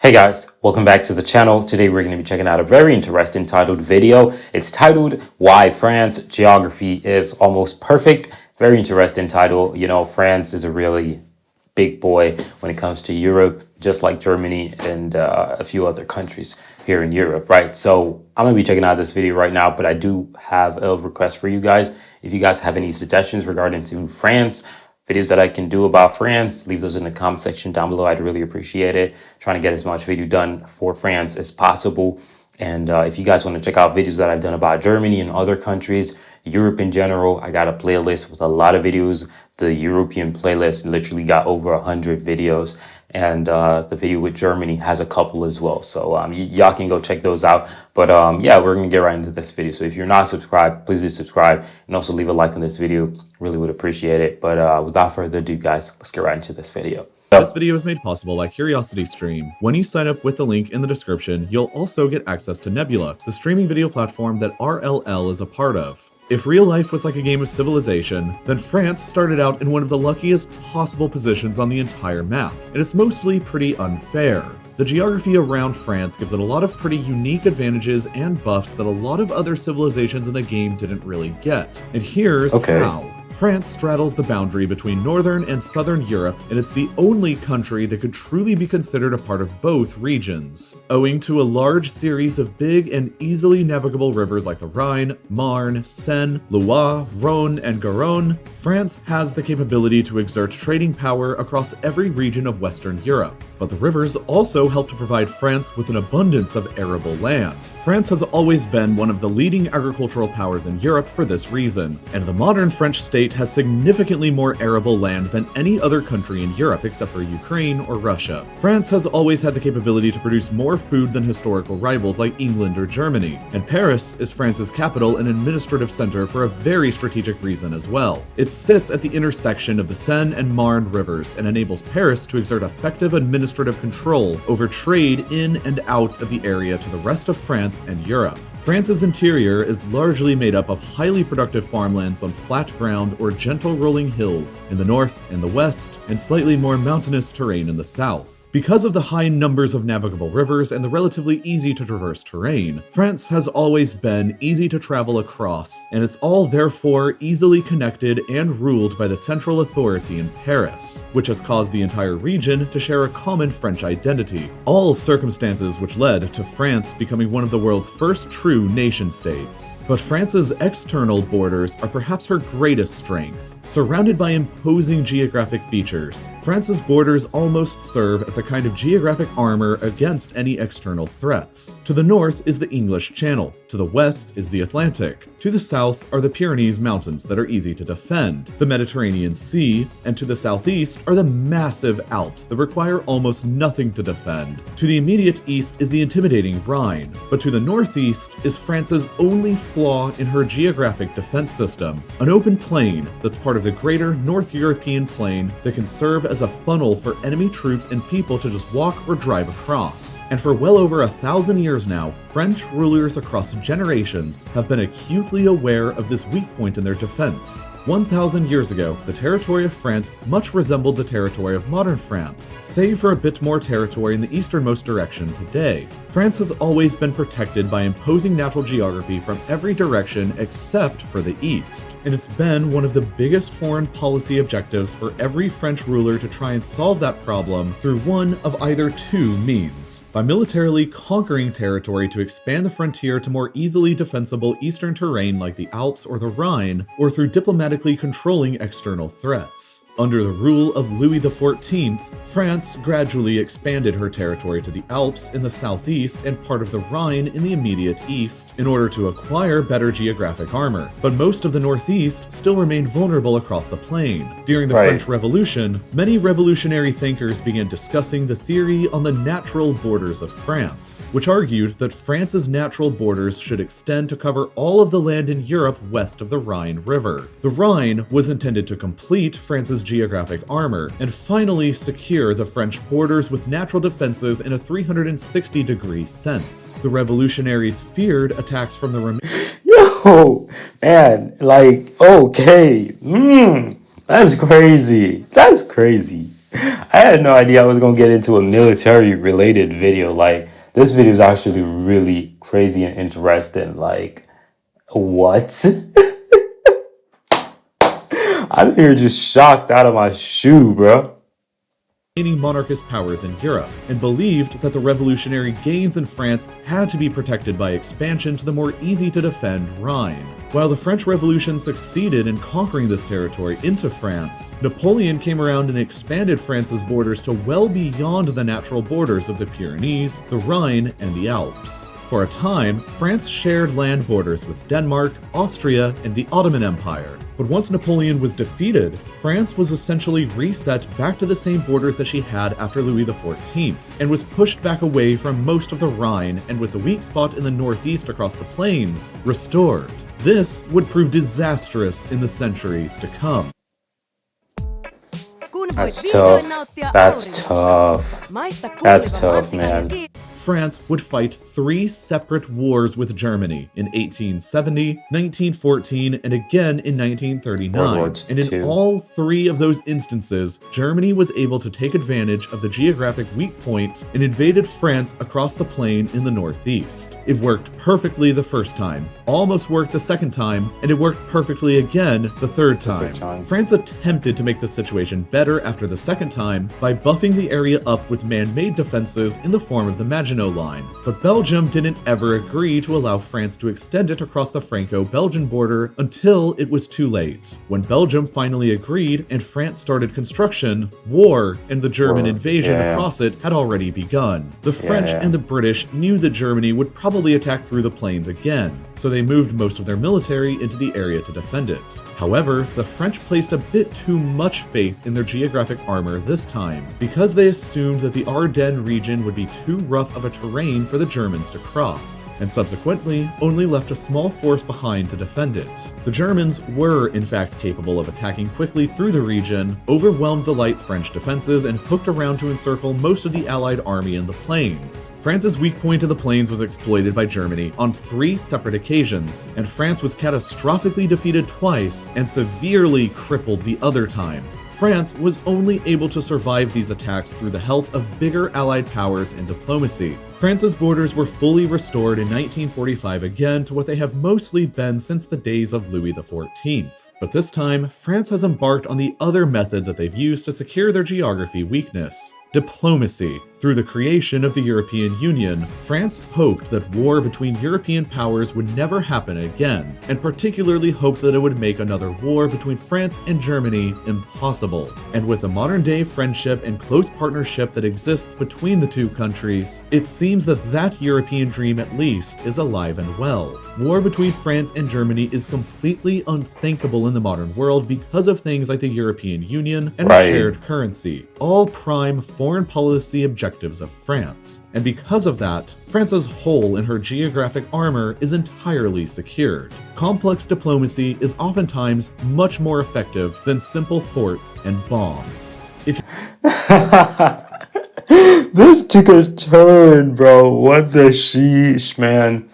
Hey guys, welcome back to the channel. Today we're going to be checking out a very interesting titled video. It's titled Why France Geography is Almost Perfect. Very interesting title. You know, France is a really big boy when it comes to Europe, just like Germany and a few other countries here in Europe, right? So I'm going to be checking out this video right now, but I do have a request for you guys. If you guys have any suggestions regarding to France, videos that I can do about France, leave those in the comment section down below. I'd really appreciate it. Trying to get as much video done for France as possible. And if you guys want to check out videos that I've done about Germany and other countries, Europe in general, I got a playlist with a lot of videos. The European playlist literally got over 100 videos. And the video with Germany has a couple as well. So y'all can go check those out. But yeah, we're going to get right into this video. So if you're not subscribed, please do subscribe and also leave a like on this video. Really would appreciate it. But without further ado, guys, let's get right into this video. This video is made possible by CuriosityStream. When you sign up with the link in the description, you'll also get access to Nebula, the streaming video platform that RLL is a part of. If real life was like a game of Civilization, then France started out in one of the luckiest possible positions on the entire map, and it's mostly pretty unfair. The geography around France gives it a lot of pretty unique advantages and buffs that a lot of other civilizations in the game didn't really get. And here's how. France straddles the boundary between Northern and Southern Europe, and it's the only country that could truly be considered a part of both regions. Owing to a large series of big and easily navigable rivers like the Rhine, Marne, Seine, Loire, Rhône, and Garonne, France has the capability to exert trading power across every region of Western Europe. But the rivers also help to provide France with an abundance of arable land. France has always been one of the leading agricultural powers in Europe for this reason, and the modern French state has significantly more arable land than any other country in Europe except for Ukraine or Russia. France has always had the capability to produce more food than historical rivals like England or Germany, and Paris is France's capital and administrative center for a very strategic reason as well. It sits at the intersection of the Seine and Marne rivers and enables Paris to exert effective administrative control over trade in and out of the area to the rest of France and Europe. France's interior is largely made up of highly productive farmlands on flat ground or gentle rolling hills in the north and the west, and slightly more mountainous terrain in the south. Because of the high numbers of navigable rivers and the relatively easy to traverse terrain, France has always been easy to travel across, and it's all therefore easily connected and ruled by the central authority in Paris, which has caused the entire region to share a common French identity. All circumstances which led to France becoming one of the world's first true nation-states. But France's external borders are perhaps her greatest strength. Surrounded by imposing geographic features, France's borders almost serve as a kind of geographic armor against any external threats. To the north is the English Channel, to the west is the Atlantic, to the south are the Pyrenees Mountains that are easy to defend, the Mediterranean Sea, and to the southeast are the massive Alps that require almost nothing to defend. To the immediate east is the intimidating Rhine, but to the northeast is France's only flaw in her geographic defense system, an open plain that's part of the greater North European plain that can serve as a funnel for enemy troops and people to just walk or drive across. And for well over 1,000 years now, French rulers across generations have been acutely aware of this weak point in their defense. 1,000 years ago, the territory of France much resembled the territory of modern France, save for a bit more territory in the easternmost direction today. France has always been protected by imposing natural geography from every direction except for the east, and it's been one of the biggest foreign policy objectives for every French ruler to try and solve that problem through one of either two means: by militarily conquering territory to expand the frontier to more easily defensible eastern terrain like the Alps or the Rhine, or through diplomatically controlling external threats. Under the rule of Louis XIV, France gradually expanded her territory to the Alps in the southeast and part of the Rhine in the immediate east in order to acquire better geographic armor, but most of the northeast still remained vulnerable across the plain. During the French Revolution, many revolutionary thinkers began discussing the theory on the natural borders of France, which argued that France's natural borders should extend to cover all of the land in Europe west of the Rhine River. The Rhine was intended to complete France's geographic armor and finally secure the French borders with natural defenses in a 360-degree sense. The revolutionaries feared attacks from the Yo, man, like, okay, that's crazy. That's crazy. I had no idea I was gonna get into a military related video. Like this video is actually really crazy and interesting. Like what? I'm here just shocked out of my shoe, bro. Monarchist powers in Europe, and believed that the revolutionary gains in France had to be protected by expansion to the more easy-to-defend Rhine. While the French Revolution succeeded in conquering this territory into France, Napoleon came around and expanded France's borders to well beyond the natural borders of the Pyrenees, the Rhine, and the Alps. For a time, France shared land borders with Denmark, Austria, and the Ottoman Empire. But once Napoleon was defeated, France was essentially reset back to the same borders that she had after Louis XIV, and was pushed back away from most of the Rhine, and with the weak spot in the northeast across the plains, restored. This would prove disastrous in the centuries to come. That's tough. That's tough. That's tough, man. France would fight 3 separate wars with Germany in 1870, 1914, and again in 1939. And in all 3 of those instances, Germany was able to take advantage of the geographic weak point and invaded France across the plain in the northeast. It worked perfectly the first time, almost worked the second time, and it worked perfectly again the third time. France attempted to make the situation better after the second time by buffing the area up with man-made defenses in the form of the Maginot Line, but Belgium didn't ever agree to allow France to extend it across the Franco-Belgian border until it was too late. When Belgium finally agreed and France started construction, war and the German invasion across it had already begun. The French and the British knew that Germany would probably attack through the plains again, so they moved most of their military into the area to defend it. However, the French placed a bit too much faith in their geographic armor this time, because they assumed that the Ardennes region would be too rough of a terrain for the Germans to cross, and subsequently only left a small force behind to defend it. The Germans were in fact capable of attacking quickly through the region, overwhelmed the light French defenses, and hooked around to encircle most of the Allied army in the plains. France's weak point in the plains was exploited by Germany on 3 separate occasions, and France was catastrophically defeated twice and severely crippled the other time. France was only able to survive these attacks through the help of bigger Allied powers and diplomacy. France's borders were fully restored in 1945 again to what they have mostly been since the days of Louis XIV. But this time, France has embarked on the other method that they've used to secure their geography weakness: diplomacy. Through the creation of the European Union, France hoped that war between European powers would never happen again, and particularly hoped that it would make another war between France and Germany impossible. And with the modern-day friendship and close partnership that exists between the two countries, it seems that that European dream at least is alive and well. War between France and Germany is completely unthinkable in the modern world because of things like the European Union and a shared currency, all prime foreign policy objectives of France. And because of that, France's hole in her geographic armor is entirely secured. Complex diplomacy is oftentimes much more effective than simple forts and bombs. This took a turn, bro. What the sheesh, man.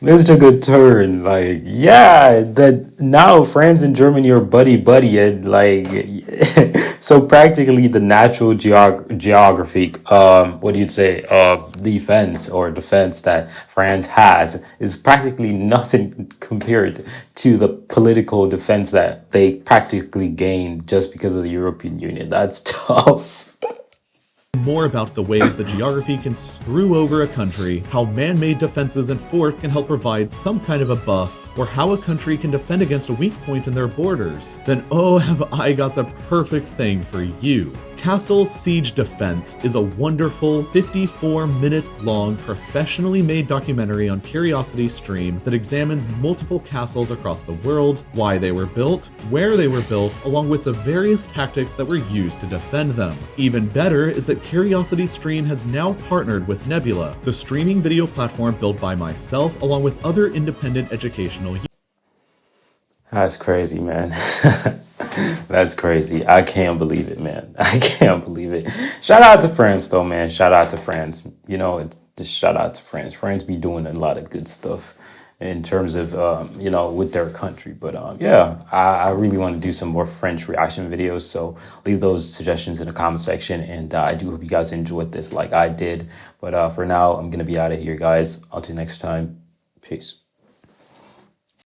This took a turn. Like, yeah, that now France and Germany are buddy and like so practically the natural geography what do you say defense that France has is practically nothing compared to the political defense that they practically gained just because of the European Union. That's tough. More about the ways that geography can screw over a country, how man-made defenses and forts can help provide some kind of a buff, or how a country can defend against a weak point in their borders, then oh, have I got the perfect thing for you. Castle Siege Defense is a wonderful 54-minute-long professionally made documentary on Curiosity Stream that examines multiple castles across the world, why they were built, where they were built, along with the various tactics that were used to defend them. Even better is that Curiosity Stream has now partnered with Nebula, the streaming video platform built by myself along with other independent educational users. That's crazy, man. That's crazy. I can't believe it, man. I can't believe it. Shout out to France, though, man. Shout out to France. You know, it's just shout out to France. France be doing a lot of good stuff. in terms of you know, with their country. But yeah, I really want to do some more French reaction videos, so leave those suggestions in the comment section, and I do hope you guys enjoyed this like I did. But for now, I'm gonna be out of here, guys. Until next time, peace.